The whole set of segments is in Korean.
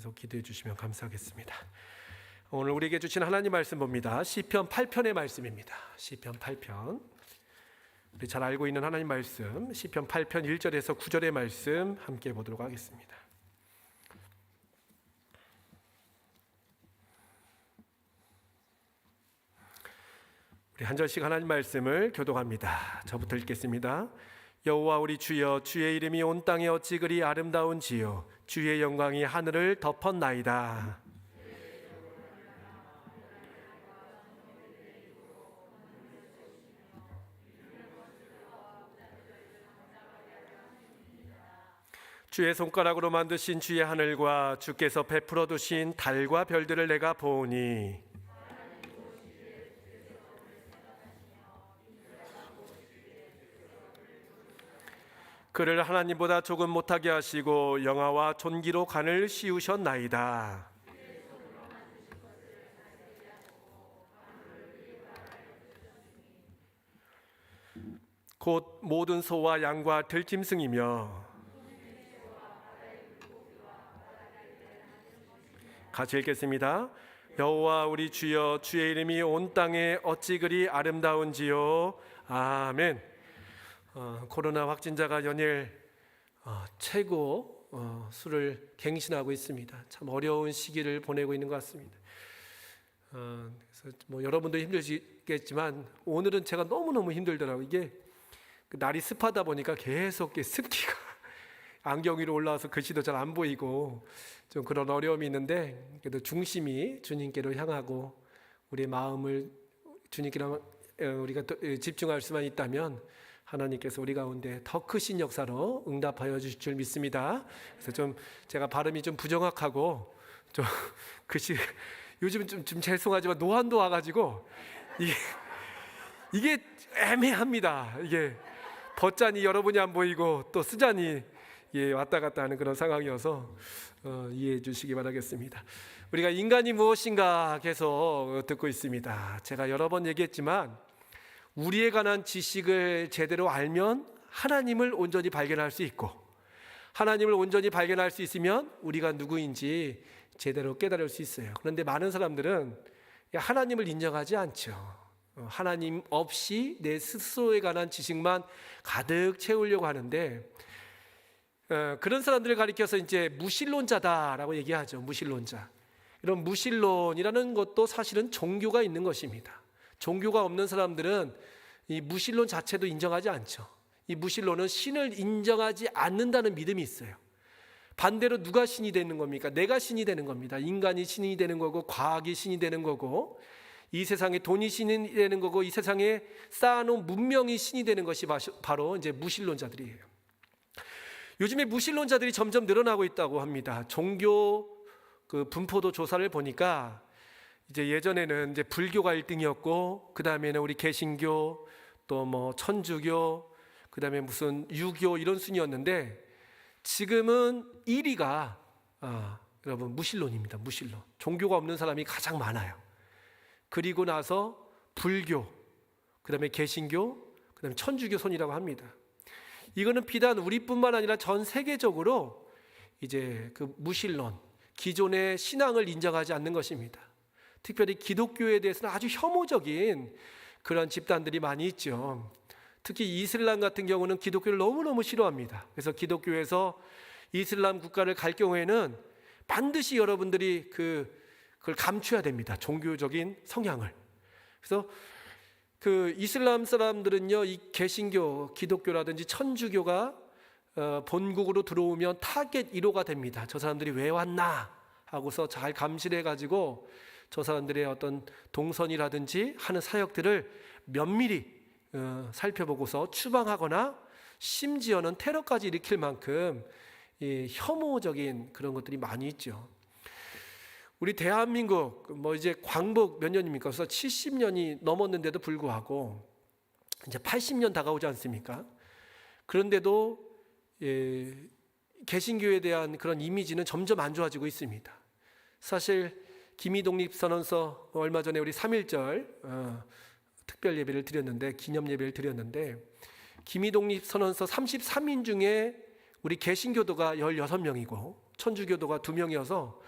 계속 기도해 주시면 감사하겠습니다. 오늘 우리에게 주신 하나님 말씀 봅니다. 시편 8편의 말씀입니다. 시편 8편, 우리 잘 알고 있는 하나님 말씀, 시편 8편 1절에서 9절의 말씀 함께 보도록 하겠습니다. 우리 한 절씩 하나님 말씀을 교독합니다. 저부터 읽겠습니다. 여호와 우리 주여, 주의 이름이 온 땅에 어찌 그리 아름다운지요. 주의 영광이 하늘을 덮었나이다. 주의 손가락으로 만드신 주의 하늘과 주께서 베풀어 두신 달과 별들을 내가 보오니 그를 하나님보다 조금 못하게 하시고 영화와 존귀로 간을 씌우셨나이다. 곧 모든 소와 양과 들짐승이며 같이 읽겠습니다. 여호와 우리 주여, 주의 이름이 온 땅에 어찌 그리 아름다운지요. 아멘. 코로나 확진자가 연일 최고 수를 갱신하고 있습니다. 참 어려운 시기를 보내고 있는 것 같습니다. 그래서 여러분도 힘들겠지만 오늘은 제가 너무너무 힘들더라고요. 이게 날이 습하다 보니까 계속 습기가 안경 위로 올라와서 글씨도 잘 안 보이고 좀 그런 어려움이 있는데, 그래도 중심이 주님께로 향하고 우리의 마음을 주님께로 우리가 집중할 수만 있다면 하나님께서 우리 가운데 더 크신 역사로 응답하여 주실 줄 믿습니다. 그래서 좀 제가 발음이 좀 부정확하고 좀 글씨 요즘 좀 죄송하지만 노안도 와가지고 이게 애매합니다. 이게 버짠이 여러분이 안 보이고 또 쓰잔이 왔다 갔다 하는 그런 상황이어서 이해해 주시기 바라겠습니다. 우리가 인간이 무엇인가 계속 듣고 있습니다. 제가 여러 번 얘기했지만 우리에 관한 지식을 제대로 알면 하나님을 온전히 발견할 수 있고, 하나님을 온전히 발견할 수 있으면 우리가 누구인지 제대로 깨달을 수 있어요. 그런데 많은 사람들은 하나님을 인정하지 않죠. 하나님 없이 내 스스로에 관한 지식만 가득 채우려고 하는데, 그런 사람들을 가리켜서 이제 무신론자다라고 얘기하죠. 무신론자. 이런 무신론이라는 것도 사실은 종교가 있는 것입니다. 종교가 없는 사람들은 이 무신론 자체도 인정하지 않죠. 이 무신론은 신을 인정하지 않는다는 믿음이 있어요. 반대로 누가 신이 되는 겁니까? 내가 신이 되는 겁니다. 인간이 신이 되는 거고, 과학이 신이 되는 거고, 이 세상에 돈이 신이 되는 거고, 이 세상에 쌓아놓은 문명이 신이 되는 것이 바로 이제 무신론자들이에요. 요즘에 무신론자들이 점점 늘어나고 있다고 합니다. 종교 분포도 조사를 보니까 이제 예전에는 이제 불교가 1등이었고, 그 다음에는 우리 개신교, 또 천주교, 그 다음에 무슨 유교 이런 순이었는데, 지금은 1위가 여러분 무신론입니다. 무신론. 종교가 없는 사람이 가장 많아요. 그리고 나서 불교, 그 다음에 개신교, 그 다음에 천주교 손이라고 합니다. 이거는 비단 우리뿐만 아니라 전 세계적으로 이제 그 무신론, 기존의 신앙을 인정하지 않는 것입니다. 특별히 기독교에 대해서는 아주 혐오적인 그런 집단들이 많이 있죠. 특히 이슬람 같은 경우는 기독교를 너무너무 싫어합니다. 그래서 기독교에서 이슬람 국가를 갈 경우에는 반드시 여러분들이 그걸 감춰야 됩니다. 종교적인 성향을. 그래서 그 이슬람 사람들은요, 이 개신교, 기독교라든지 천주교가 본국으로 들어오면 타겟 1호가 됩니다. 저 사람들이 왜 왔나 하고서 잘 감시해 가지고 저 사람들의 어떤 동선이라든지 하는 사역들을 면밀히 살펴보고서 추방하거나 심지어는 테러까지 일으킬 만큼 혐오적인 그런 것들이 많이 있죠. 우리 대한민국 이제 광복 몇 년입니까? 그래서 70년이 넘었는데도 불구하고 이제 80년 다가오지 않습니까? 그런데도 개신교에 대한 그런 이미지는 점점 안 좋아지고 있습니다. 사실 기미독립선언서 얼마 전에 우리 3.1절 특별 예배를 드렸는데, 기념 예배를 드렸는데, 기미독립선언서 33인 중에 우리 개신교도가 16명이고 천주교도가 2명이어서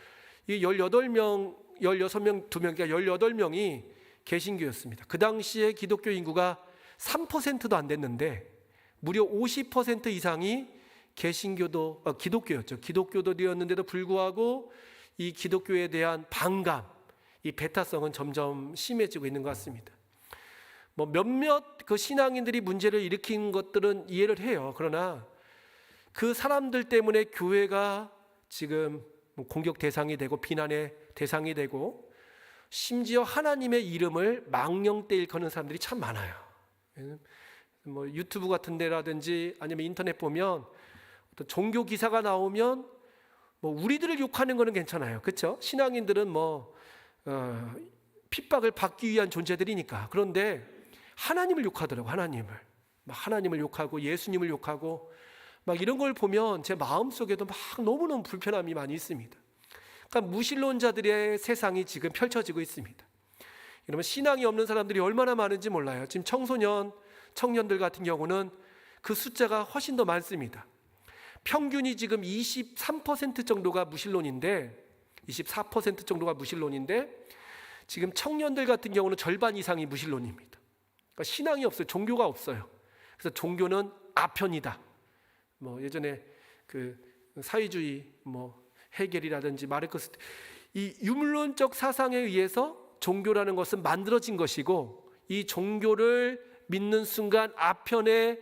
이 18명, 16명, 2명, 그러니까 18명이 개신교였습니다. 그 당시에 기독교 인구가 3%도 안 됐는데 무려 50% 이상이 기독교였죠. 기독교도되었는데도 불구하고 이 기독교에 대한 반감, 이 배타성은 점점 심해지고 있는 것 같습니다. 뭐 몇몇 그 신앙인들이 문제를 일으킨 것들은 이해를 해요. 그러나 그 사람들 때문에 교회가 지금 공격 대상이 되고 비난의 대상이 되고 심지어 하나님의 이름을 망령되 일컫는 사람들이 참 많아요. 뭐 유튜브 같은 데라든지 아니면 인터넷 보면 어떤 종교 기사가 나오면 뭐 우리들을 욕하는 거는 괜찮아요. 그렇죠? 신앙인들은 핍박을 받기 위한 존재들이니까. 그런데 하나님을 욕하더라고. 하나님을 욕하고 예수님을 욕하고 막 이런 걸 보면 제 마음속에도 막 너무너무 불편함이 많이 있습니다. 그러니까 무신론자들의 세상이 지금 펼쳐지고 있습니다. 여러분, 신앙이 없는 사람들이 얼마나 많은지 몰라요. 지금 청년들 같은 경우는 그 숫자가 훨씬 더 많습니다. 평균이 지금 23% 정도가 무신론인데 24% 정도가 무신론인데 지금 청년들 같은 경우는 절반 이상이 무신론입니다. 그러니까 신앙이 없어요. 종교가 없어요. 그래서 종교는 아편이다. 뭐 예전에 그 사회주의 헤겔이라든지 마르크스, 이 유물론적 사상에 의해서 종교라는 것은 만들어진 것이고 이 종교를 믿는 순간 아편에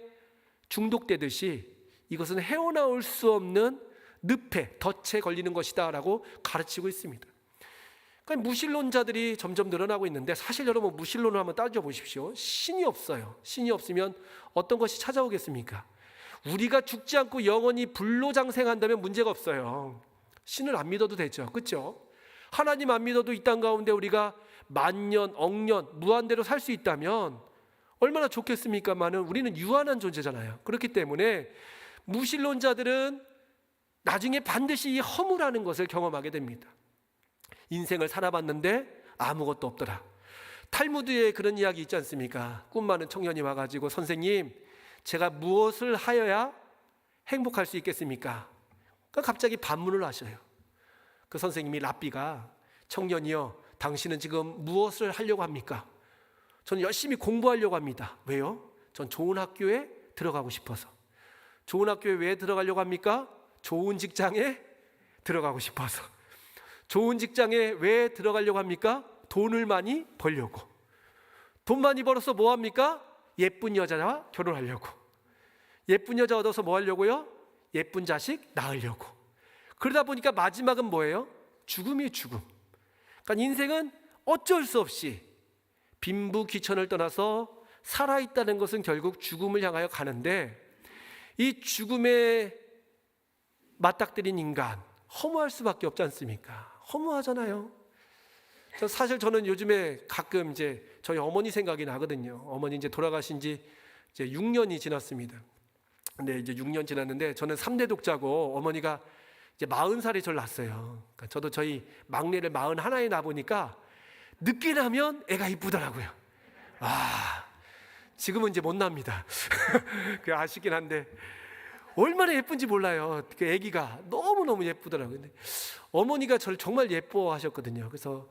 중독되듯이 이것은 헤어나올 수 없는 늪에 덫에 걸리는 것이다 라고 가르치고 있습니다. 그러니까 무신론자들이 점점 늘어나고 있는데 사실 여러분 무신론을 한번 따져보십시오. 신이 없어요. 신이 없으면 어떤 것이 찾아오겠습니까? 우리가 죽지 않고 영원히 불로장생한다면 문제가 없어요. 신을 안 믿어도 되죠. 그렇죠? 하나님 안 믿어도 이 땅 가운데 우리가 만년, 억년, 무한대로 살 수 있다면 얼마나 좋겠습니까만은 우리는 유한한 존재잖아요. 그렇기 때문에 무신론자들은 나중에 반드시 이 허무라는 것을 경험하게 됩니다. 인생을 살아봤는데 아무것도 없더라. 탈무드에 그런 이야기 있지 않습니까? 꿈 많은 청년이 와가지고 선생님, 제가 무엇을 하여야 행복할 수 있겠습니까? 그러니까 갑자기 반문을 하셔요. 그 선생님이 랍비가 청년이여, 당신은 지금 무엇을 하려고 합니까? 저는 열심히 공부하려고 합니다. 왜요? 전 좋은 학교에 들어가고 싶어서. 좋은 학교에 왜 들어가려고 합니까? 좋은 직장에 들어가고 싶어서. 좋은 직장에 왜 들어가려고 합니까? 돈을 많이 벌려고. 돈 많이 벌어서 뭐 합니까? 예쁜 여자와 결혼하려고. 예쁜 여자 얻어서 뭐 하려고요? 예쁜 자식 낳으려고. 그러다 보니까 마지막은 뭐예요? 죽음이에요, 죽음. 그러니까 인생은 어쩔 수 없이 빈부귀천을 떠나서 살아있다는 것은 결국 죽음을 향하여 가는데 이 죽음에 맞닥뜨린 인간 허무할 수밖에 없지 않습니까? 허무하잖아요. 사실 저는 요즘에 가끔 이제 저희 어머니 생각이 나거든요. 어머니 이제 돌아가신 지 이제 6년이 지났습니다. 근데 이제 6년 지났는데 저는 3대 독자고 어머니가 이제 40살에 저를 낳았어요. 그러니까 저도 저희 막내를 41에 낳아보니까 늦게 나면 애가 이쁘더라고요. 지금은 이제 못 납니다. 그 아쉽긴 한데 얼마나 예쁜지 몰라요. 그 아기가 너무너무 예쁘더라고요. 근데 어머니가 저를 정말 예뻐하셨거든요. 그래서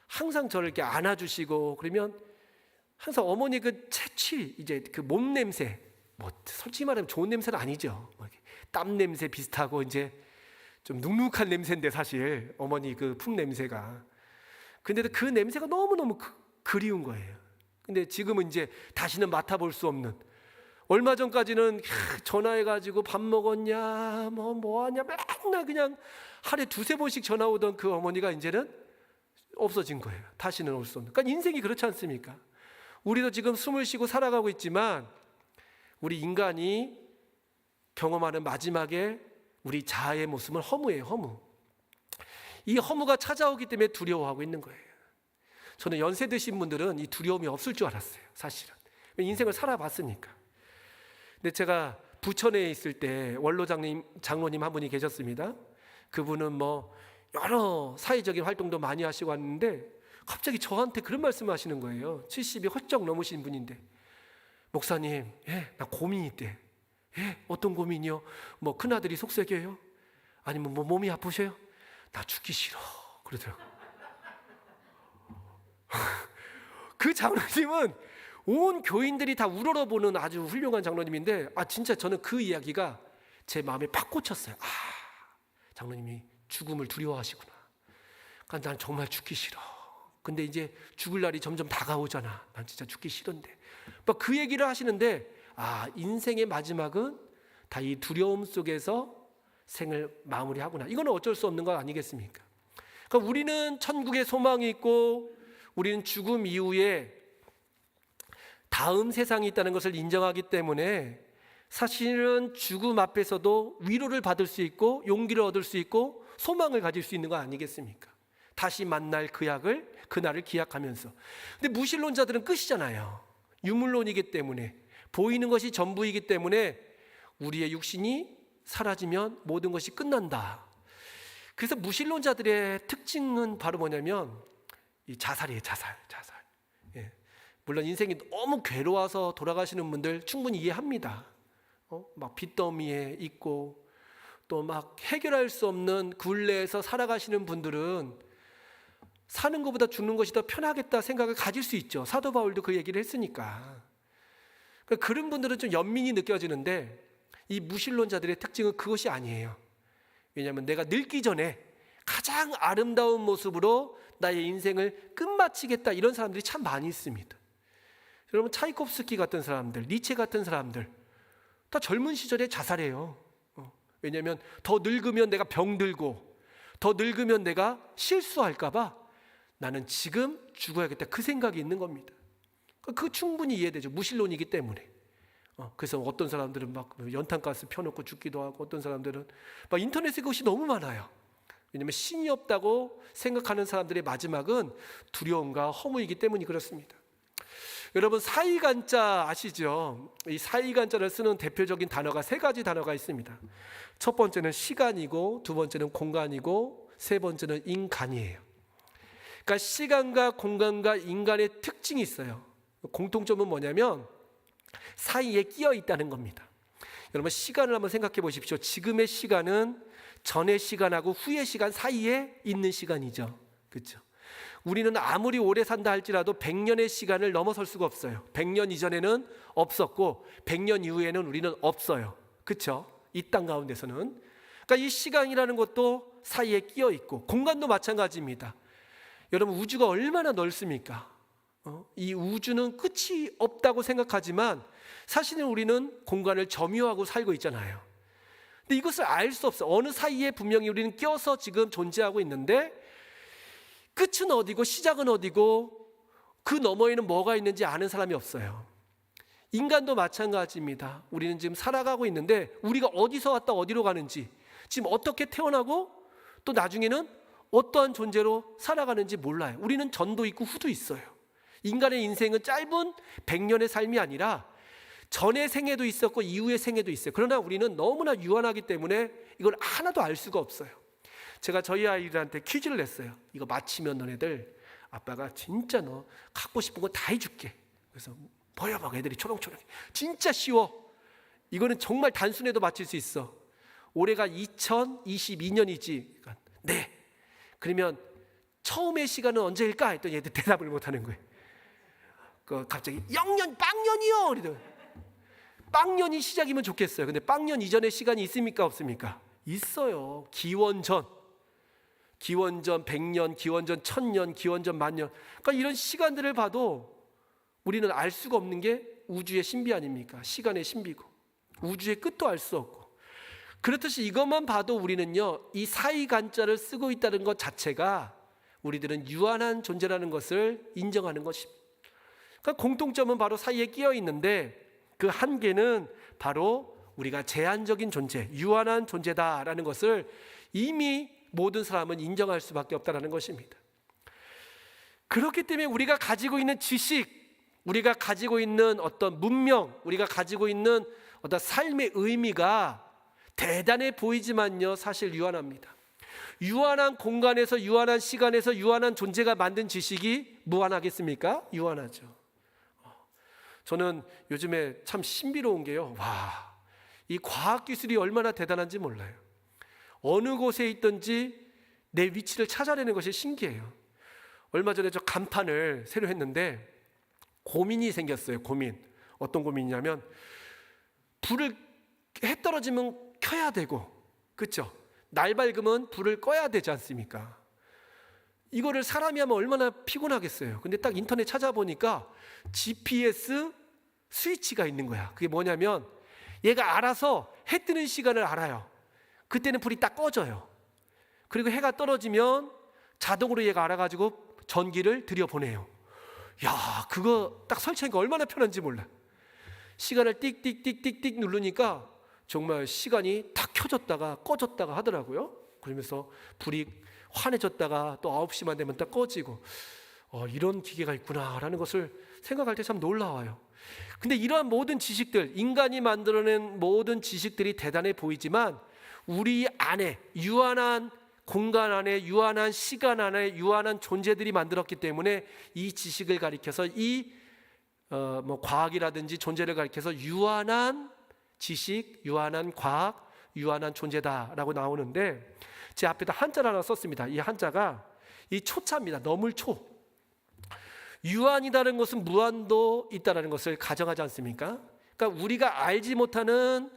항상 저를 이렇게 안아주시고 그러면 항상 어머니 그 채취 이제 그 몸 냄새 뭐 솔직히 말하면 좋은 냄새는 아니죠. 땀 냄새 비슷하고 이제 좀 눅눅한 냄새인데 사실 어머니 그 품 냄새가. 근데도 그 냄새가 너무너무 그리운 거예요. 근데 지금은 이제 다시는 맡아볼 수 없는, 얼마 전까지는 전화해가지고 밥 먹었냐 뭐하냐 맨날 그냥 하루에 2-3번씩 전화 오던 그 어머니가 이제는 없어진 거예요. 다시는 올 수 없는. 그러니까 인생이 그렇지 않습니까? 우리도 지금 숨을 쉬고 살아가고 있지만 우리 인간이 경험하는 마지막에 우리 자아의 모습은 허무예요. 허무. 이 허무가 찾아오기 때문에 두려워하고 있는 거예요. 저는 연세 드신 분들은 이 두려움이 없을 줄 알았어요. 사실은 인생을 살아봤으니까. 근데 제가 부천에 있을 때 원로 장로님 한 분이 계셨습니다. 그분은 뭐 여러 사회적인 활동도 많이 하시고 왔는데 갑자기 저한테 그런 말씀을 하시는 거예요. 70이 훌쩍 넘으신 분인데, 목사님, 나 고민이 있대. 어떤 고민이요? 뭐 큰아들이 속썩여요? 아니면 뭐 몸이 아프셔요? 나 죽기 싫어 그러더라고요. 그 장로님은 온 교인들이 다 우러러보는 아주 훌륭한 장로님인데, 진짜 저는 그 이야기가 제 마음에 팍 꽂혔어요. 장로님이 죽음을 두려워하시구나. 그러니까 난 정말 죽기 싫어. 근데 이제 죽을 날이 점점 다가오잖아. 난 진짜 죽기 싫은데. 막 그 얘기를 하시는데, 인생의 마지막은 다 이 두려움 속에서 생을 마무리하구나. 이건 어쩔 수 없는 것 아니겠습니까? 그러니까 우리는 천국에 소망이 있고, 우리는 죽음 이후에 다음 세상이 있다는 것을 인정하기 때문에 사실은 죽음 앞에서도 위로를 받을 수 있고 용기를 얻을 수 있고 소망을 가질 수 있는 거 아니겠습니까? 다시 만날 그날을 기약하면서. 근데 무신론자들은 끝이잖아요. 유물론이기 때문에, 보이는 것이 전부이기 때문에 우리의 육신이 사라지면 모든 것이 끝난다. 그래서 무신론자들의 특징은 바로 뭐냐면 이 자살이에요. 자살. 물론 인생이 너무 괴로워서 돌아가시는 분들 충분히 이해합니다. 막 빚더미에 있고 또 막 해결할 수 없는 굴레에서 살아가시는 분들은 사는 것보다 죽는 것이 더 편하겠다 생각을 가질 수 있죠. 사도 바울도 그 얘기를 했으니까. 그런 분들은 좀 연민이 느껴지는데, 이 무신론자들의 특징은 그것이 아니에요. 왜냐하면 내가 늙기 전에 가장 아름다운 모습으로 나의 인생을 끝마치겠다, 이런 사람들이 참 많이 있습니다. 여러분, 차이콥스키 같은 사람들, 니체 같은 사람들 다 젊은 시절에 자살해요. 왜냐하면 더 늙으면 내가 병들고 더 늙으면 내가 실수할까 봐 나는 지금 죽어야겠다, 그 생각이 있는 겁니다. 그 충분히 이해되죠. 무신론이기 때문에. 그래서 어떤 사람들은 막 연탄가스 펴놓고 죽기도 하고, 어떤 사람들은 막 인터넷에 그것이 너무 많아요. 왜냐하면 신이 없다고 생각하는 사람들의 마지막은 두려움과 허무이기 때문이 그렇습니다. 여러분, 사이간자 아시죠? 이 사이간자를 쓰는 대표적인 단어가 세 가지 단어가 있습니다. 첫 번째는 시간이고, 두 번째는 공간이고, 세 번째는 인간이에요. 그러니까 시간과 공간과 인간의 특징이 있어요. 공통점은 뭐냐면 사이에 끼어 있다는 겁니다. 여러분, 시간을 한번 생각해 보십시오. 지금의 시간은 전의 시간하고 후의 시간 사이에 있는 시간이죠. 그렇죠? 우리는 아무리 오래 산다 할지라도 100년의 시간을 넘어설 수가 없어요. 100년 이전에는 없었고 100년 이후에는 우리는 없어요. 그렇죠? 이 땅 가운데서는. 그러니까 이 시간이라는 것도 사이에 끼어 있고, 공간도 마찬가지입니다. 여러분, 우주가 얼마나 넓습니까? 이 우주는 끝이 없다고 생각하지만 사실은 우리는 공간을 점유하고 살고 있잖아요. 근데 이것을 알 수 없어요. 어느 사이에 분명히 우리는 껴서 지금 존재하고 있는데, 끝은 어디고 시작은 어디고 그 너머에는 뭐가 있는지 아는 사람이 없어요. 인간도 마찬가지입니다. 우리는 지금 살아가고 있는데 우리가 어디서 왔다 어디로 가는지, 지금 어떻게 태어나고 또 나중에는 어떠한 존재로 살아가는지 몰라요. 우리는 전도 있고 후도 있어요. 인간의 인생은 짧은 100년의 삶이 아니라 전의 생애도 있었고 이후의 생애도 있어요. 그러나 우리는 너무나 유한하기 때문에 이걸 하나도 알 수가 없어요. 제가 저희 아이들한테 퀴즈를 냈어요. 이거 맞히면 너네들 아빠가 진짜 너 갖고 싶은 거 다 해줄게. 그래서 보여봐, 애들이 초롱초롱해. 진짜 쉬워. 이거는 정말 단순해도 맞힐 수 있어. 올해가 2022년이지. 그러니까 네. 그러면 처음의 시간은 언제일까? 했더니 얘들 대답을 못하는 거예요. 갑자기 영년 빵년이요. 그러더니 빵년이 시작이면 좋겠어요. 근데 빵년 이전의 시간이 있습니까? 없습니까? 있어요. 기원전 100년, 기원전 1000년, 기원전 만년. 그러니까 이런 시간들을 봐도 우리는 알 수가 없는 게 우주의 신비 아닙니까? 시간의 신비고 우주의 끝도 알 수 없고. 그렇듯이 이것만 봐도 우리는요, 이 사이간자를 쓰고 있다는 것 자체가 우리들은 유한한 존재라는 것을 인정하는 것입니다. 그러니까 공통점은 바로 사이에 끼어 있는데, 그 한계는 바로 우리가 제한적인 존재, 유한한 존재다라는 것을 이미 모든 사람은 인정할 수밖에 없다는 것입니다. 그렇기 때문에 우리가 가지고 있는 지식, 우리가 가지고 있는 어떤 문명, 우리가 가지고 있는 어떤 삶의 의미가 대단해 보이지만요, 사실 유한합니다. 유한한 공간에서, 유한한 시간에서, 유한한 존재가 만든 지식이 무한하겠습니까? 유한하죠. 저는 요즘에 참 신비로운 게요, 이 과학기술이 얼마나 대단한지 몰라요. 어느 곳에 있든지 내 위치를 찾아내는 것이 신기해요. 얼마 전에 저 간판을 새로 했는데 고민이 생겼어요. 고민. 어떤 고민이냐면 불을 해 떨어지면 켜야 되고, 그렇죠? 날 밝으면 불을 꺼야 되지 않습니까? 이거를 사람이 하면 얼마나 피곤하겠어요. 근데 딱 인터넷 찾아보니까 GPS 스위치가 있는 거야. 그게 뭐냐면 얘가 알아서 해 뜨는 시간을 알아요. 그때는 불이 딱 꺼져요. 그리고 해가 떨어지면 자동으로 얘가 알아가지고 전기를 들여보내요. 야, 그거 딱 설치하니까 얼마나 편한지 몰라. 시간을 띡띡띡띡띡 누르니까 정말 시간이 탁 켜졌다가 꺼졌다가 하더라고요. 그러면서 불이 환해졌다가 또 9시만 되면 딱 꺼지고, 이런 기계가 있구나라는 것을 생각할 때 참 놀라워요. 근데 이러한 모든 지식들, 인간이 만들어낸 모든 지식들이 대단해 보이지만 우리 안에 유한한 공간 안에, 유한한 시간 안에, 유한한 존재들이 만들었기 때문에 이 지식을 가리켜서 과학이라든지 존재를 가리켜서 유한한 지식, 유한한 과학, 유한한 존재다라고 나오는데, 제 앞에다 한자를 하나 썼습니다. 이 한자가 이 초자입니다. 너물 초. 유한이라는 것은 무한도 있다라는 것을 가정하지 않습니까? 그러니까 우리가 알지 못하는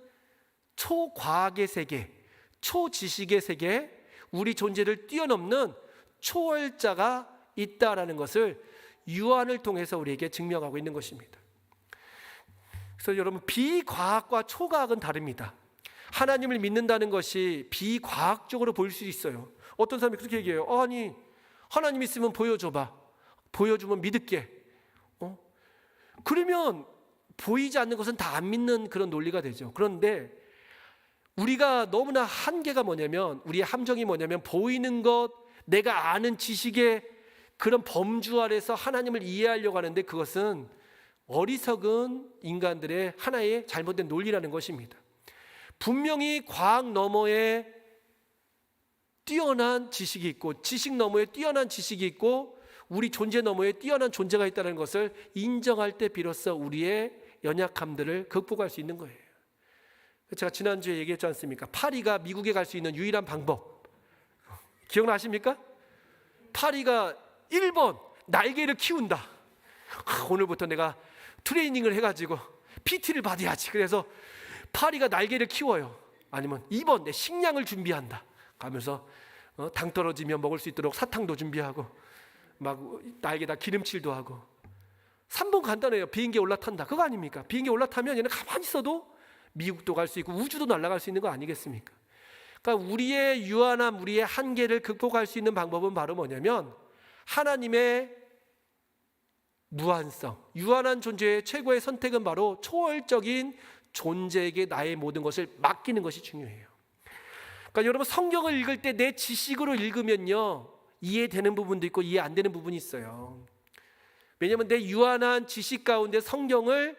초과학의 세계, 초지식의 세계, 우리 존재를 뛰어넘는 초월자가 있다라는 것을 유한을 통해서 우리에게 증명하고 있는 것입니다. 그래서 여러분, 비과학과 초과학은 다릅니다. 하나님을 믿는다는 것이 비과학적으로 보일 수 있어요. 어떤 사람이 그렇게 얘기해요. 아니, 하나님 있으면 보여줘봐. 보여주면 믿을게. 그러면 보이지 않는 것은 다 안 믿는 그런 논리가 되죠. 그런데 우리가 너무나 한계가 뭐냐면, 우리의 함정이 뭐냐면, 보이는 것, 내가 아는 지식의 그런 범주 아래서 하나님을 이해하려고 하는데, 그것은 어리석은 인간들의 하나의 잘못된 논리라는 것입니다. 분명히 과학 너머에 뛰어난 지식이 있고, 지식 너머에 뛰어난 지식이 있고, 우리 존재 너머에 뛰어난 존재가 있다는 것을 인정할 때 비로소 우리의 연약함들을 극복할 수 있는 거예요. 제가 지난주에 얘기했지 않습니까? 파리가 미국에 갈 수 있는 유일한 방법, 기억나십니까? 파리가 1번 날개를 키운다. 오늘부터 내가 트레이닝을 해가지고 PT를 받아야지. 그래서 파리가 날개를 키워요. 아니면 2번 내 식량을 준비한다. 가면서 당 떨어지면 먹을 수 있도록 사탕도 준비하고 막 날개다 기름칠도 하고. 3번 간단해요. 비행기에 올라탄다. 그거 아닙니까? 비행기에 올라타면 얘는 가만히 있어도 미국도 갈 수 있고 우주도 날아갈 수 있는 거 아니겠습니까? 그러니까 우리의 유한함, 우리의 한계를 극복할 수 있는 방법은 바로 뭐냐면 하나님의 무한성, 유한한 존재의 최고의 선택은 바로 초월적인 존재에게 나의 모든 것을 맡기는 것이 중요해요. 그러니까 여러분, 성경을 읽을 때 내 지식으로 읽으면요, 이해되는 부분도 있고 이해 안 되는 부분이 있어요. 왜냐하면 내 유한한 지식 가운데 성경을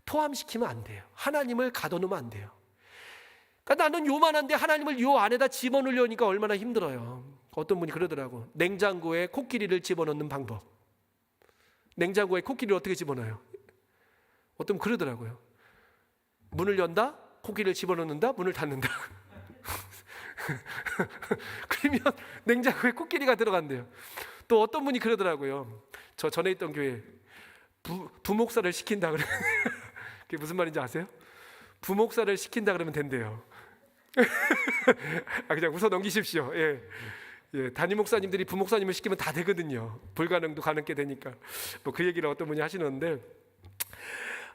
포함시키면 안 돼요. 하나님을 가둬놓으면 안 돼요. 그러니까 나는 요만한데 하나님을 요 안에다 집어넣으려니까 얼마나 힘들어요. 어떤 분이 그러더라고. 냉장고에 코끼리를 집어넣는 방법. 냉장고에 코끼리를 어떻게 집어넣어요? 어떤 분 그러더라고요. 문을 연다, 코끼리를 집어넣는다, 문을 닫는다. 그러면 냉장고에 코끼리가 들어간대요. 또 어떤 분이 그러더라고요. 저 전에 있던 교회 부목사를 시킨다 그래. 그게 무슨 말인지 아세요? 부목사를 시킨다 그러면 된대요. 그냥 웃어 넘기십시오. 예, 담임 목사님들이 부목사님을 시키면 다 되거든요. 불가능도 가능게 되니까. 뭐 그 얘기를 어떤 분이 하시는데,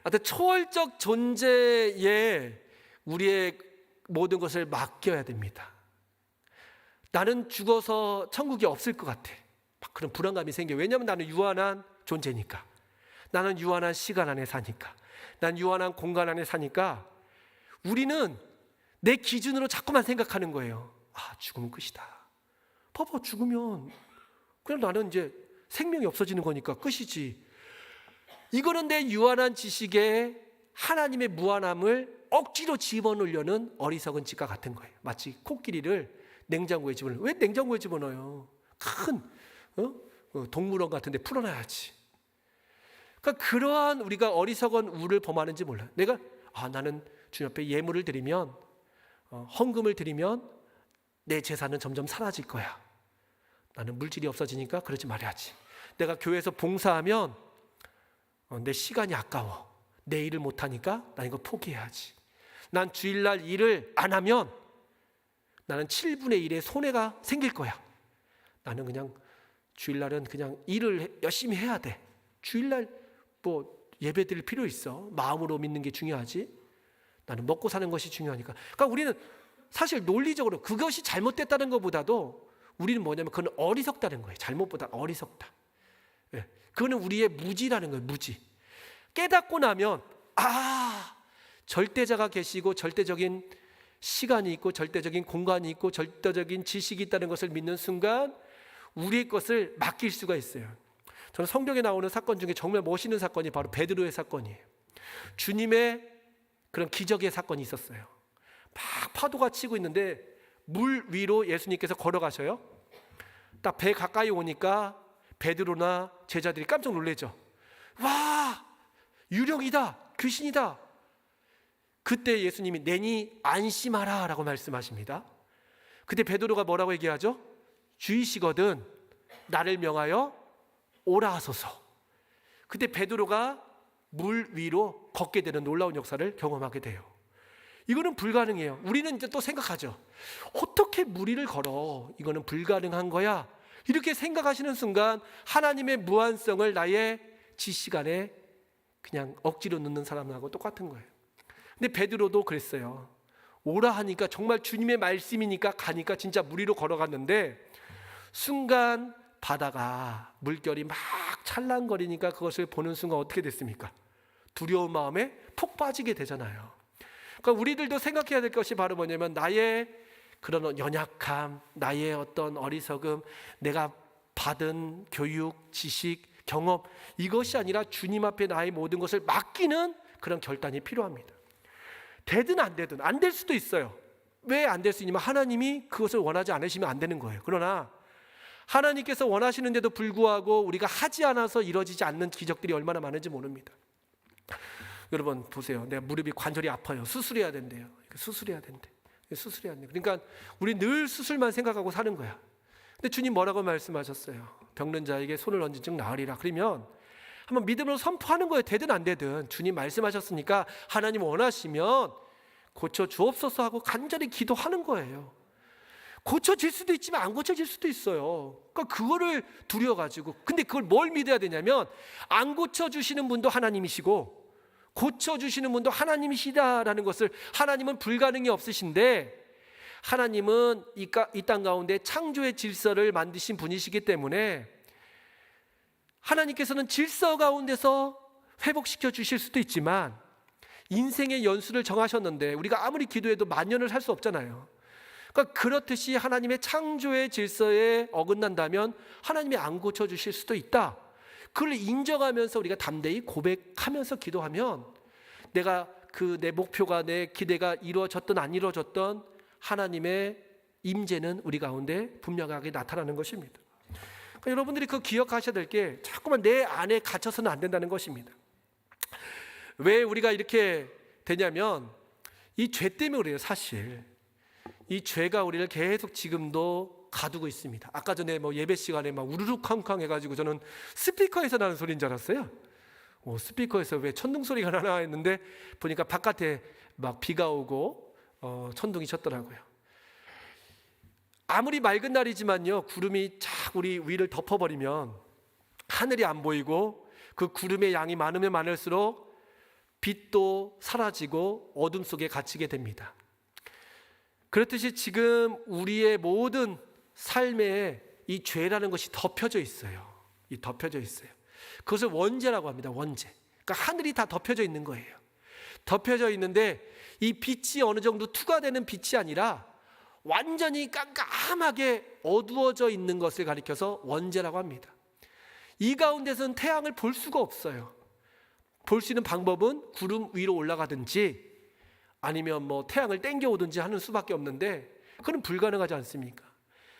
하여튼 초월적 존재에 우리의 모든 것을 맡겨야 됩니다. 나는 죽어서 천국이 없을 것 같아. 막 그런 불안감이 생겨요. 왜냐하면 나는 유한한 존재니까. 나는 유한한 시간 안에 사니까. 난 유한한 공간 안에 사니까 우리는 내 기준으로 자꾸만 생각하는 거예요. 죽으면 끝이다. 봐봐, 죽으면 그냥 나는 이제 생명이 없어지는 거니까 끝이지. 이거는 내 유한한 지식에 하나님의 무한함을 억지로 집어넣으려는 어리석은 짓과 같은 거예요. 마치 코끼리를 냉장고에 집어넣어요. 왜 냉장고에 집어넣어요? 큰 동물원 같은 데 풀어놔야지. 그러니까 그러한 우리가 어리석은 우를 범하는지 몰라요. 내가 나는 주님 앞에 예물을 드리면, 헌금을 드리면 내 재산은 점점 사라질 거야. 나는 물질이 없어지니까 그러지 말아야지. 내가 교회에서 봉사하면 내 시간이 아까워. 내 일을 못하니까 난 이거 포기해야지. 난 주일날 일을 안 하면 나는 7분의 1의 손해가 생길 거야. 나는 그냥 주일날은 그냥 일을 열심히 해야 돼. 주일날 뭐 예배 드릴 필요 있어. 마음으로 믿는 게 중요하지. 나는 먹고 사는 것이 중요하니까. 그러니까 우리는 사실 논리적으로 그것이 잘못됐다는 것보다도 우리는 뭐냐면 그건 어리석다는 거예요. 잘못보다 어리석다. 예, 그거는 우리의 무지라는 거예요. 무지. 깨닫고 나면 절대자가 계시고 절대적인 시간이 있고 절대적인 공간이 있고 절대적인 지식이 있다는 것을 믿는 순간 우리의 것을 맡길 수가 있어요. 저는 성경에 나오는 사건 중에 정말 멋있는 사건이 바로 베드로의 사건이에요. 주님의 그런 기적의 사건이 있었어요. 막 파도가 치고 있는데 물 위로 예수님께서 걸어가셔요. 딱 배 가까이 오니까 베드로나 제자들이 깜짝 놀라죠. 와, 유령이다, 귀신이다. 그때 예수님이 내니 안심하라 라고 말씀하십니다. 그때 베드로가 뭐라고 얘기하죠? 주이시거든 나를 명하여 오라 하소서. 그때 베드로가 물 위로 걷게 되는 놀라운 역사를 경험하게 돼요. 이거는 불가능해요. 우리는 이제 또 생각하죠. 어떻게 물 위를 걸어? 이거는 불가능한 거야. 이렇게 생각하시는 순간 하나님의 무한성을 나의 지시간에 그냥 억지로 넣는 사람하고 똑같은 거예요. 근데 베드로도 그랬어요. 오라 하니까 정말 주님의 말씀이니까 가니까 진짜 물 위로 걸어갔는데 순간 바다가 물결이 막 찰랑거리니까 그것을 보는 순간 어떻게 됐습니까? 두려운 마음에 푹 빠지게 되잖아요. 그러니까 우리들도 생각해야 될 것이 바로 뭐냐면 나의 그런 연약함, 나의 어떤 어리석음, 내가 받은 교육, 지식, 경험 이것이 아니라 주님 앞에 나의 모든 것을 맡기는 그런 결단이 필요합니다. 되든 안 되든 안 될 수도 있어요. 왜 안 될 수 있냐면 하나님이 그것을 원하지 않으시면 안 되는 거예요. 그러나 하나님께서 원하시는데도 불구하고 우리가 하지 않아서 이루어지지 않는 기적들이 얼마나 많은지 모릅니다. 여러분 보세요. 내가 무릎이 관절이 아파요. 수술해야 된대요. 수술해야 된대. 수술해야 된대. 그러니까 우리 늘 수술만 생각하고 사는 거야. 근데 주님 뭐라고 말씀하셨어요? 병든 자에게 손을 얹은 즉 나으리라. 그러면 한번 믿음으로 선포하는 거예요. 되든 안 되든 주님 말씀하셨으니까 하나님 원하시면 고쳐 주옵소서 하고 간절히 기도하는 거예요. 고쳐질 수도 있지만 안 고쳐질 수도 있어요. 그러니까 그거를 두려워가지고. 근데 그걸 뭘 믿어야 되냐면 안 고쳐주시는 분도 하나님이시고 고쳐주시는 분도 하나님이시다라는 것을, 하나님은 불가능이 없으신데 하나님은 이 땅 가운데 창조의 질서를 만드신 분이시기 때문에 하나님께서는 질서 가운데서 회복시켜 주실 수도 있지만 인생의 연수를 정하셨는데 우리가 아무리 기도해도 만년을 살 수 없잖아요. 그러니까 그렇듯이 하나님의 창조의 질서에 어긋난다면 하나님이 안 고쳐주실 수도 있다. 그걸 인정하면서 우리가 담대히 고백하면서 기도하면 내가 내 목표가, 내 기대가 이루어졌든 안 이루어졌든 하나님의 임재는 우리 가운데 분명하게 나타나는 것입니다. 그러니까 여러분들이 그 기억하셔야 될 게 자꾸만 내 안에 갇혀서는 안 된다는 것입니다. 왜 우리가 이렇게 되냐면 이 죄 때문에 그래요. 사실 이 죄가 우리를 계속 지금도 가두고 있습니다. 아까 전에 예배 시간에 막 우르르 쾅쾅 해가지고 저는 스피커에서 나는 소리인 줄 알았어요. 스피커에서 왜 천둥 소리가 나나 했는데 보니까 바깥에 막 비가 오고 천둥이 쳤더라고요. 아무리 맑은 날이지만요, 구름이 착 우리 위를 덮어버리면 하늘이 안 보이고 그 구름의 양이 많으면 많을수록 빛도 사라지고 어둠 속에 갇히게 됩니다. 그렇듯이 지금 우리의 모든 삶에 이 죄라는 것이 덮여져 있어요. 덮여져 있어요. 그것을 원죄라고 합니다. 원죄. 그러니까 하늘이 다 덮여져 있는 거예요. 덮여져 있는데 이 빛이 어느 정도 투과되는 빛이 아니라 완전히 깜깜하게 어두워져 있는 것을 가리켜서 원죄라고 합니다. 이 가운데서는 태양을 볼 수가 없어요. 볼 수 있는 방법은 구름 위로 올라가든지 아니면 태양을 땡겨오든지 하는 수밖에 없는데 그건 불가능하지 않습니까?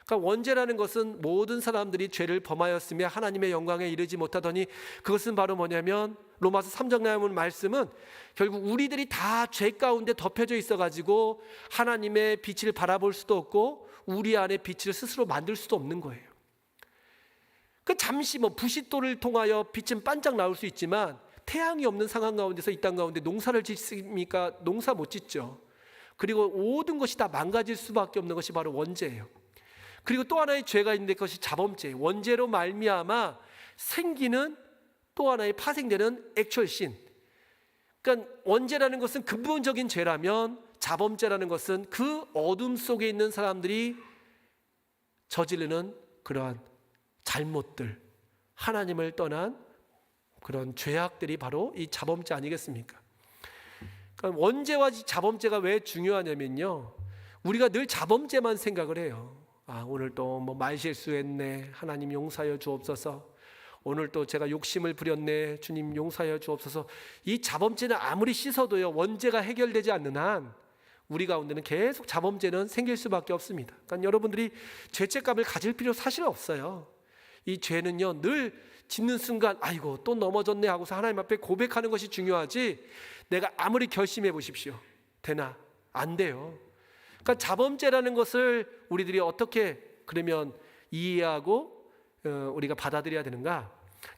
그러니까 원죄라는 것은 모든 사람들이 죄를 범하였으며 하나님의 영광에 이르지 못하더니, 그것은 바로 뭐냐면 로마서 3장 나오는 말씀은 결국 우리들이 다 죄 가운데 덮여져 있어가지고 하나님의 빛을 바라볼 수도 없고 우리 안에 빛을 스스로 만들 수도 없는 거예요. 그 잠시 부싯돌을 통하여 빛은 반짝 나올 수 있지만 태양이 없는 상황 가운데서 이 땅 가운데 농사를 짓습니까? 농사 못 짓죠. 그리고 모든 것이 다 망가질 수밖에 없는 것이 바로 원죄예요. 그리고 또 하나의 죄가 있는데 그것이 자범죄. 원죄로 말미암아 생기는 또 하나의 파생되는 액츄얼 신. 그러니까 원죄라는 것은 근본적인 죄라면 자범죄라는 것은 그 어둠 속에 있는 사람들이 저지르는 그러한 잘못들, 하나님을 떠난 그런 죄악들이 바로 이 자범죄 아니겠습니까? 그러니까 원죄와 자범죄가 왜 중요하냐면요, 우리가 늘 자범죄만 생각을 해요. 오늘 또 말실수했네, 하나님 용서하여 주옵소서. 오늘 또 제가 욕심을 부렸네, 주님 용서하여 주옵소서. 이 자범죄는 아무리 씻어도요, 원죄가 해결되지 않는 한 우리 가운데는 계속 자범죄는 생길 수밖에 없습니다. 그러니까 여러분들이 죄책감을 가질 필요 사실 없어요. 이 죄는요, 늘 짓는 순간 아이고 또 넘어졌네 하고서 하나님 앞에 고백하는 것이 중요하지, 내가 아무리 결심해 보십시오, 되나? 안 돼요. 그러니까 자범죄라는 것을 우리들이 어떻게 그러면 이해하고 우리가 받아들여야 되는가?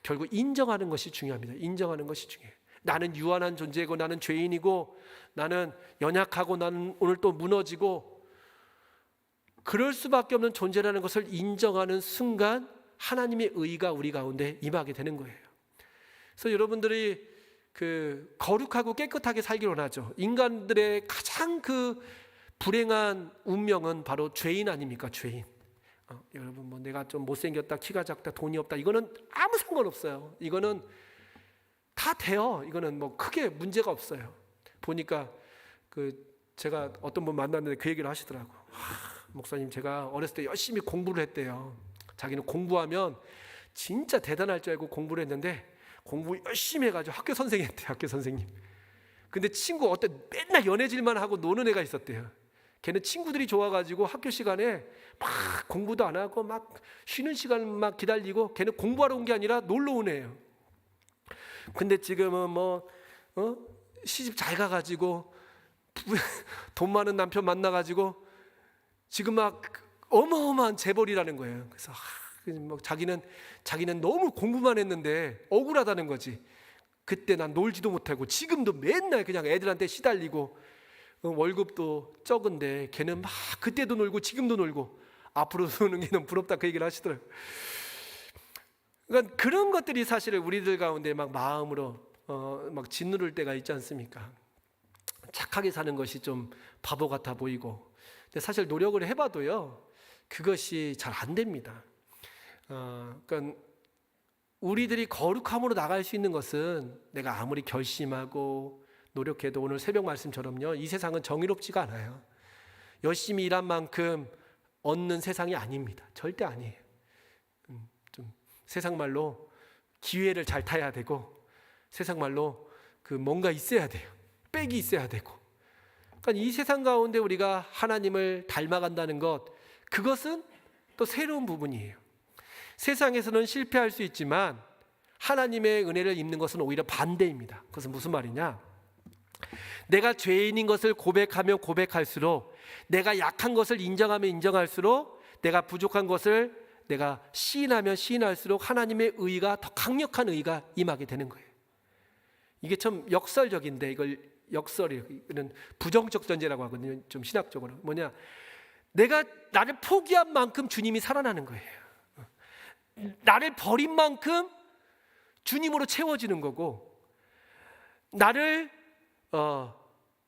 결국 인정하는 것이 중요합니다. 인정하는 것이 중요해요. 나는 유한한 존재고, 나는 죄인이고, 나는 연약하고, 나는 오늘 또 무너지고, 그럴 수밖에 없는 존재라는 것을 인정하는 순간 하나님의 의가 우리 가운데 임하게 되는 거예요. 그래서 여러분들이 거룩하고 깨끗하게 살기를 원하죠. 인간들의 가장 불행한 운명은 바로 죄인 아닙니까? 죄인. 여러분 내가 좀 못생겼다, 키가 작다, 돈이 없다, 이거는 아무 상관없어요. 이거는 다 돼요. 이거는 크게 문제가 없어요. 보니까 제가 어떤 분 만났는데 그 얘기를 하시더라고. 목사님, 제가 어렸을 때 열심히 공부를 했대요. 자기는 공부하면 진짜 대단할 줄 알고 공부를 했는데 공부 열심히 해가지고 학교 선생님 했대요. 학교 선생님. 근데 친구 맨날 연애질만 하고 노는 애가 있었대요. 걔는 친구들이 좋아가지고 학교 시간에 막 공부도 안 하고 막 쉬는 시간 막 기다리고, 걔는 공부하러 온 게 아니라 놀러 온 애예요. 근데 지금은 시집 잘 가가지고 돈 많은 남편 만나가지고 지금 막 어마어마한 재벌이라는 거예요. 그래서 자기는 너무 공부만 했는데 억울하다는 거지. 그때 난 놀지도 못하고 지금도 맨날 그냥 애들한테 시달리고 월급도 적은데 걔는 막 그때도 놀고 지금도 놀고 앞으로 노는 게 너무 부럽다, 그 얘기를 하시더라고요. 그러니까 그런 것들이 사실 우리들 가운데 막 마음으로 막 짓누를 때가 있지 않습니까? 착하게 사는 것이 좀 바보 같아 보이고, 근데 사실 노력을 해봐도요, 그것이 잘 안 됩니다. 그러니까 우리들이 거룩함으로 나갈 수 있는 것은 내가 아무리 결심하고 노력해도 오늘 새벽 말씀처럼요, 이 세상은 정의롭지가 않아요. 열심히 일한 만큼 얻는 세상이 아닙니다. 절대 아니에요. 좀 세상 말로 기회를 잘 타야 되고, 세상 말로 뭔가 있어야 돼요. 백이 있어야 되고. 그러니까 이 세상 가운데 우리가 하나님을 닮아간다는 것, 그것은 또 새로운 부분이에요. 세상에서는 실패할 수 있지만 하나님의 은혜를 입는 것은 오히려 반대입니다. 그것은 무슨 말이냐? 내가 죄인인 것을 고백하면 고백할수록, 내가 약한 것을 인정하면 인정할수록, 내가 부족한 것을 내가 시인하면 시인할수록 하나님의 의가 더 강력한 의가 임하게 되는 거예요. 이게 참 역설적인데, 이걸 역설이는 부정적 전제라고 하거든요. 좀 신학적으로 뭐냐? 내가 나를 포기한 만큼 주님이 살아나는 거예요. 나를 버린 만큼 주님으로 채워지는 거고, 나를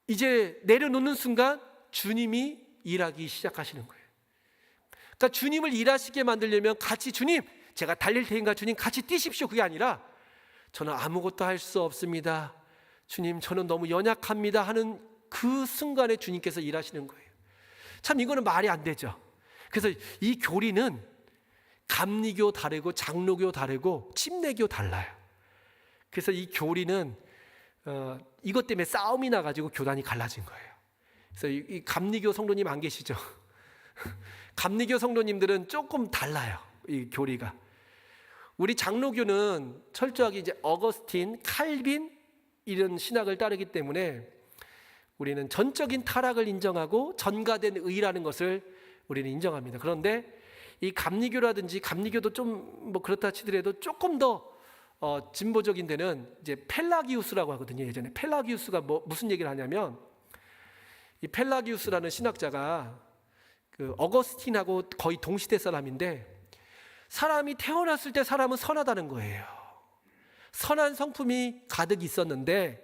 이제 내려놓는 순간 주님이 일하기 시작하시는 거예요. 그러니까 주님을 일하시게 만들려면 같이, 주님 제가 달릴 테니까 주님 같이 뛰십시오, 그게 아니라 저는 아무것도 할 수 없습니다, 주님 저는 너무 연약합니다 하는 그 순간에 주님께서 일하시는 거예요. 참 이거는 말이 안 되죠. 그래서 이 교리는 감리교 다르고 장로교 다르고 침례교 달라요. 그래서 이 교리는 이것 때문에 싸움이 나가지고 교단이 갈라진 거예요. 그래서 이 감리교 성도님 안 계시죠? 감리교 성도님들은 조금 달라요, 이 교리가. 우리 장로교는 철저하게 이제 어거스틴, 칼빈 이런 신학을 따르기 때문에 우리는 전적인 타락을 인정하고 전가된 의라는 것을 우리는 인정합니다. 그런데 이 감리교라든지, 감리교도 좀 뭐 그렇다 치더라도 조금 더 진보적인 데는 이제 펠라기우스라고 하거든요. 예전에 펠라기우스가 무슨 얘기를 하냐면, 이 펠라기우스라는 신학자가 그 어거스틴하고 거의 동시대 사람인데, 사람이 태어났을 때 사람은 선하다는 거예요. 선한 성품이 가득 있었는데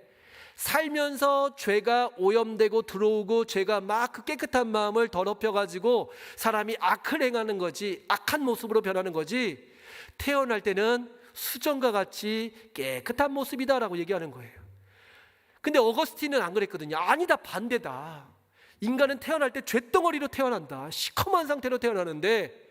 살면서 죄가 오염되고 들어오고 죄가 막 그 깨끗한 마음을 더럽혀가지고 사람이 악을 행하는 거지, 악한 모습으로 변하는 거지, 태어날 때는 수정과 같이 깨끗한 모습이다라고 얘기하는 거예요. 근데 어거스틴은 안 그랬거든요. 아니다, 반대다. 인간은 태어날 때 쇳덩어리로 태어난다. 시커먼 상태로 태어나는데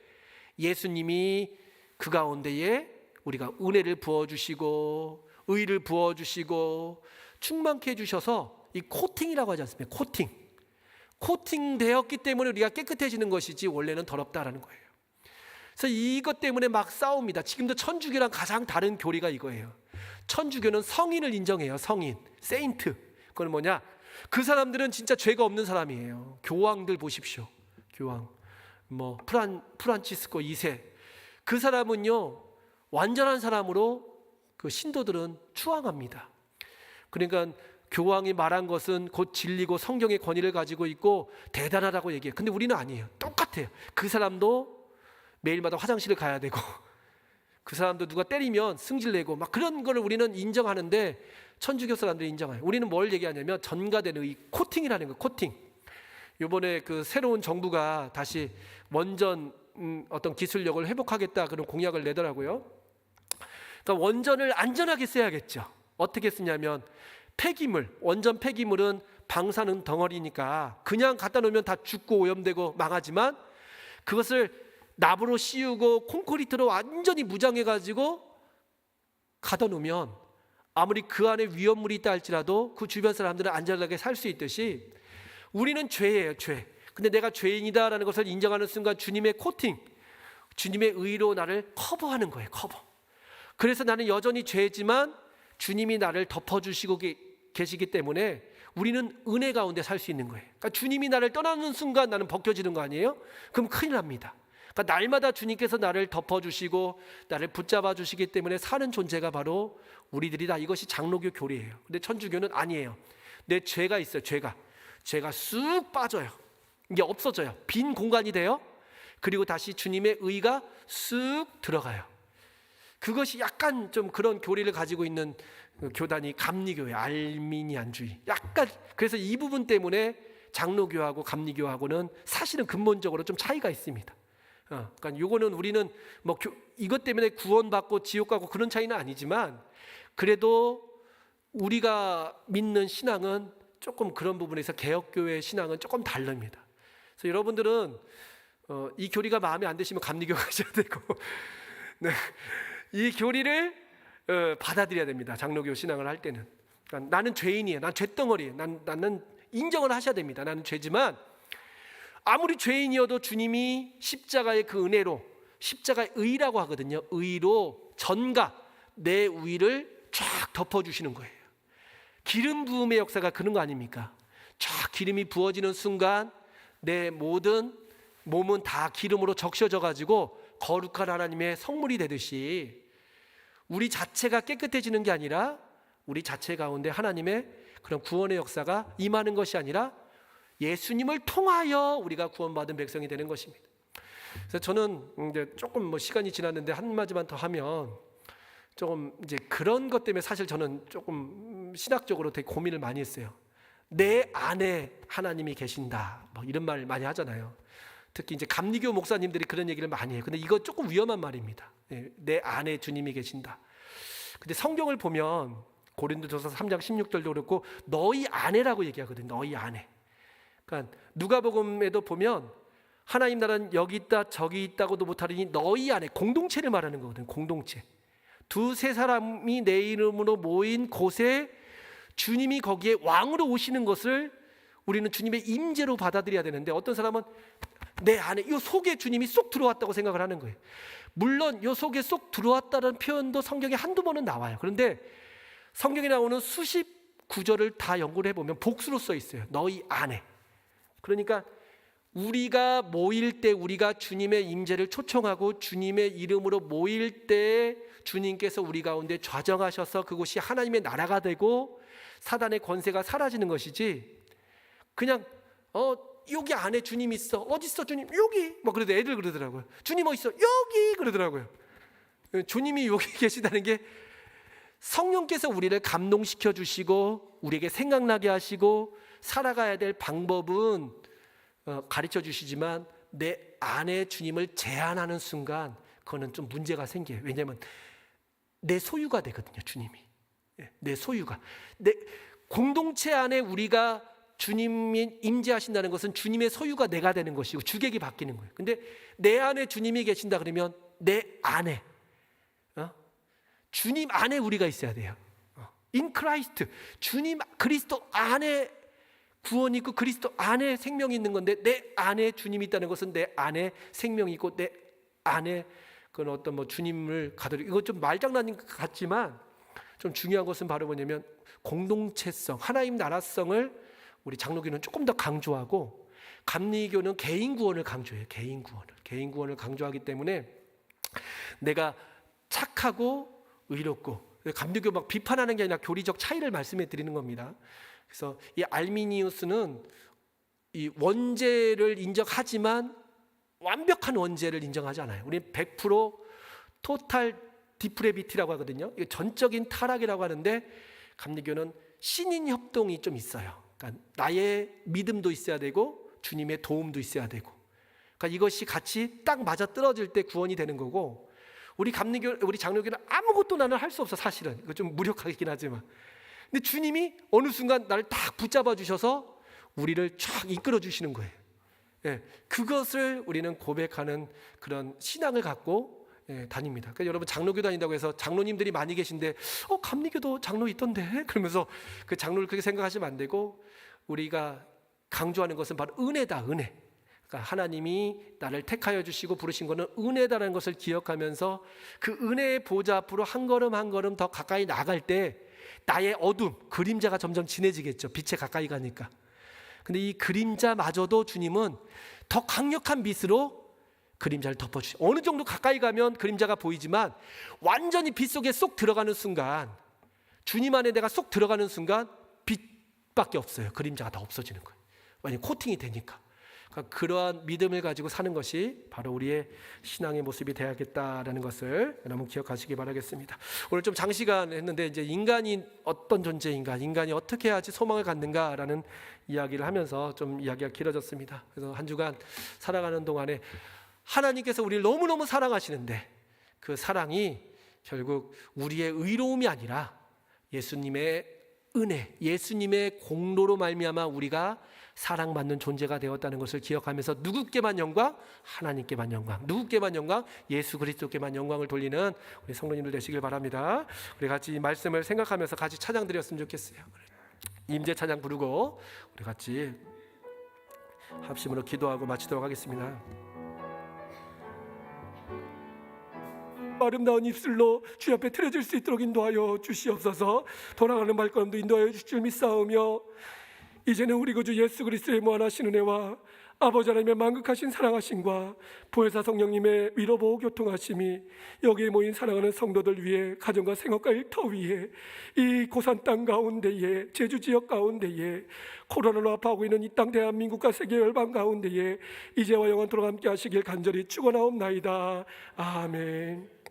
예수님이 그 가운데에 우리가 은혜를 부어주시고 의를 부어주시고 충만케 해주셔서, 이 코팅이라고 하지 않습니까? 코팅 되었기 때문에 우리가 깨끗해지는 것이지 원래는 더럽다라는 거예요. 그래서 이것 때문에 막 싸웁니다. 지금도 천주교랑 가장 다른 교리가 이거예요. 천주교는 성인을 인정해요. 성인, 세인트. 그건 뭐냐? 그 사람들은 진짜 죄가 없는 사람이에요. 교황들 보십시오. 교황, 뭐 프란치스코 2세, 그 사람은요 완전한 사람으로 그 신도들은 추앙합니다. 그러니까 교황이 말한 것은 곧 진리고 성경의 권위를 가지고 있고 대단하다고 얘기해요. 근데 우리는 아니에요. 똑같아요. 그 사람도 매일마다 화장실을 가야 되고, 그 사람도 누가 때리면 승질내고 막 그런 거를 우리는 인정하는데 천주교 사람들이 인정해요. 우리는 뭘 얘기하냐면 전가되는 이 코팅이라는 거. 코팅. 이번에 그 새로운 정부가 다시 원전 어떤 기술력을 회복하겠다 그런 공약을 내더라고요. 그러니까 원전을 안전하게 써야겠죠. 어떻게 쓰냐면 폐기물, 원전 폐기물은 방사능 덩어리니까 그냥 갖다 놓으면 다 죽고 오염되고 망하지만, 그것을 납으로 씌우고 콘크리트로 완전히 무장해가지고 가둬 놓으면 아무리 그 안에 위험물이 있다 할지라도 그 주변 사람들은 안전하게 살 수 있듯이, 우리는 죄예요, 죄. 근데 내가 죄인이다라는 것을 인정하는 순간 주님의 코팅, 주님의 의로 나를 커버하는 거예요. 커버. 그래서 나는 여전히 죄지만 주님이 나를 덮어주시고 계시기 때문에 우리는 은혜 가운데 살 수 있는 거예요. 그러니까 주님이 나를 떠나는 순간 나는 벗겨지는 거 아니에요? 그럼 큰일 납니다. 그러니까 날마다 주님께서 나를 덮어주시고 나를 붙잡아 주시기 때문에 사는 존재가 바로 우리들이다. 이것이 장로교 교리예요. 근데 천주교는 아니에요. 내 죄가 있어요. 죄가 쑥 빠져요. 이게 없어져요. 빈 공간이 돼요. 그리고 다시 주님의 의가 쑥 들어가요. 그것이 약간 좀 그런 교리를 가지고 있는 교단이 감리교예요. 알미니안주의. 약간, 그래서 이 부분 때문에 장로교하고 감리교하고는 사실은 근본적으로 좀 차이가 있습니다. 그러니까 이거는 우리는 뭐 이것 때문에 구원받고 지옥 가고 그런 차이는 아니지만, 그래도 우리가 믿는 신앙은 조금 그런 부분에서 개혁교회 신앙은 조금 다릅니다. 그래서 여러분들은 이 교리가 마음에 안 드시면 감리교 가셔야 되고 네, 이 교리를 받아들여야 됩니다. 장로교 신앙을 할 때는. 그러니까 나는 죄인이에요. 난 죄덩어리예요. 나는 인정을 하셔야 됩니다. 나는 죄지만 아무리 죄인이어도 주님이 십자가의 그 은혜로, 십자가의 의라고 하거든요. 의로 전가 내 위를 쫙 덮어주시는 거예요. 기름 부음의 역사가 그런 거 아닙니까? 쫙 기름이 부어지는 순간 내 모든 몸은 다 기름으로 적셔져 가지고 거룩한 하나님의 성물이 되듯이, 우리 자체가 깨끗해지는 게 아니라 우리 자체 가운데 하나님의 그런 구원의 역사가 임하는 것이 아니라 예수님을 통하여 우리가 구원받은 백성이 되는 것입니다. 그래서 저는 이제 조금 뭐 시간이 지났는데 한마디만 더 하면, 조금 이제 그런 것 때문에 사실 저는 조금 신학적으로 되게 고민을 많이 했어요. 내 안에 하나님이 계신다, 뭐 이런 말 많이 하잖아요. 특히 이제 감리교 목사님들이 그런 얘기를 많이 해요. 근데 이거 조금 위험한 말입니다. 내 안에 주님이 계신다. 근데 성경을 보면 고린도전서 3장 16절도 그렇고 너희 안에라고 얘기하거든요. 너희 안에. 그러니까 누가복음에도 보면 하나님 나라는 여기 있다 저기 있다고도 못하리니 너희 안에, 공동체를 말하는 거거든요. 공동체. 두세 사람이 내 이름으로 모인 곳에 주님이 거기에 왕으로 오시는 것을 우리는 주님의 임재로 받아들여야 되는데, 어떤 사람은 내 안에 이 속에 주님이 쏙 들어왔다고 생각을 하는 거예요. 물론 이 속에 쏙 들어왔다는 표현도 성경에 한두 번은 나와요. 그런데 성경에 나오는 수십 구절을 다 연구를 해보면 복수로 써 있어요. 너희 안에. 그러니까 우리가 모일 때, 우리가 주님의 임재를 초청하고 주님의 이름으로 모일 때 주님께서 우리 가운데 좌정하셔서 그곳이 하나님의 나라가 되고 사단의 권세가 사라지는 것이지, 그냥 여기 안에 주님 있어. 어디 있어 주님? 여기. 뭐 그래도 애들 그러더라고요. 주님 어디 있어? 여기. 그러더라고요. 주님이 여기 계시다는 게 성령께서 우리를 감동시켜 주시고 우리에게 생각나게 하시고 살아가야 될 방법은 가르쳐 주시지만 내 안에 주님을 제한하는 순간 그거는 좀 문제가 생겨요. 왜냐하면 내 소유가 되거든요. 주님이. 내 소유가. 내 공동체 안에 우리가 주님이 임재하신다는 것은 주님의 소유가 내가 되는 것이고 주객이 바뀌는 거예요. 근데 내 안에 주님이 계신다 그러면 내 안에 주님 안에 우리가 있어야 돼요. In Christ, 주님 그리스도 안에 구원이 있고 그리스도 안에 생명이 있는 건데, 내 안에 주님이 있다는 것은 내 안에 생명이 있고 내 안에 그런 어떤 주님을 가두리, 이거 좀 말장난인 것 같지만 좀 중요한 것은 바로 뭐냐면 공동체성, 하나님 나라성을 우리 장로교는 조금 더 강조하고 감리교는 개인 구원을 강조해요. 개인 구원을 강조하기 때문에 내가 착하고 의롭고, 감리교 막 비판하는 게 아니라 교리적 차이를 말씀해 드리는 겁니다. 그래서 이 알미니우스는 이 원죄를 인정하지만 완벽한 원죄를 인정하지 않아요. 우리는 100% 토탈 디프레비티라고 하거든요. 이게 전적인 타락이라고 하는데 감리교는 신인 협동이 좀 있어요. 그러니까 나의 믿음도 있어야 되고 주님의 도움도 있어야 되고, 그러니까 이것이 같이 딱 맞아 떨어질 때 구원이 되는 거고, 우리 장로교는 아무것도 나는 할 수 없어. 사실은 이거 좀 무력하긴 하지만, 근데 주님이 어느 순간 나를 딱 붙잡아 주셔서 우리를 쫙 이끌어 주시는 거예요. 그것을 우리는 고백하는 그런 신앙을 갖고 다닙니다. 그러니까 여러분 장로교 다닌다고 해서 장로님들이 많이 계신데 감리교도 장로 있던데 그러면서 그 장로를 그렇게 생각하시면 안 되고, 우리가 강조하는 것은 바로 은혜다. 은혜. 그러니까 하나님이 나를 택하여 주시고 부르신 것은 은혜다라는 것을 기억하면서 그 은혜의 보좌 앞으로 한 걸음 한 걸음 더 가까이 나갈 때 나의 어둠, 그림자가 점점 진해지겠죠. 빛에 가까이 가니까. 근데 이 그림자마저도 주님은 더 강력한 빛으로 그림자를 덮어주시죠. 어느 정도 가까이 가면 그림자가 보이지만 완전히 빛 속에 쏙 들어가는 순간, 주님 안에 내가 쏙 들어가는 순간 빛밖에 없어요. 그림자가 다 없어지는 거예요. 완전히 코팅이 되니까. 그러니까 그러한 믿음을 가지고 사는 것이 바로 우리의 신앙의 모습이 되어야겠다라는 것을 여러분 기억하시기 바라겠습니다. 오늘 좀 장시간 했는데 이제 인간이 어떤 존재인가, 인간이 어떻게 해야지 소망을 갖는가라는 이야기를 하면서 좀 이야기가 길어졌습니다. 그래서 한 주간 살아가는 동안에 하나님께서 우리를 너무너무 사랑하시는데 그 사랑이 결국 우리의 의로움이 아니라 예수님의 은혜, 예수님의 공로로 말미암아 우리가 사랑받는 존재가 되었다는 것을 기억하면서 누구께만 영광? 하나님께만 영광. 누구께만 영광? 예수 그리스도께만 영광을 돌리는 우리 성도님들 되시길 바랍니다. 우리 같이 이 말씀을 생각하면서 같이 찬양 드렸으면 좋겠어요. 임재 찬양 부르고 우리 같이 합심으로 기도하고 마치도록 하겠습니다. 아름다운 입술로 주 앞에 틀어질 수 있도록 인도하여 주시옵소서. 돌아가는 발걸음도 인도하여 주실 줄 믿사오며, 이제는 우리 구주 예수 그리스도의 무한하신 은혜와 아버지 하나님의 만극하신 사랑하심과 보혜사 성령님의 위로보호 교통하심이 여기에 모인 사랑하는 성도들 위해, 가정과 생업과 일터 위에, 이 고산 땅 가운데에, 제주 지역 가운데에, 코로나로 아파하고 있는 이 땅 대한민국과 세계 열방 가운데에 이제와 영원토록 함께 하시길 간절히 축원하옵나이다. 아멘.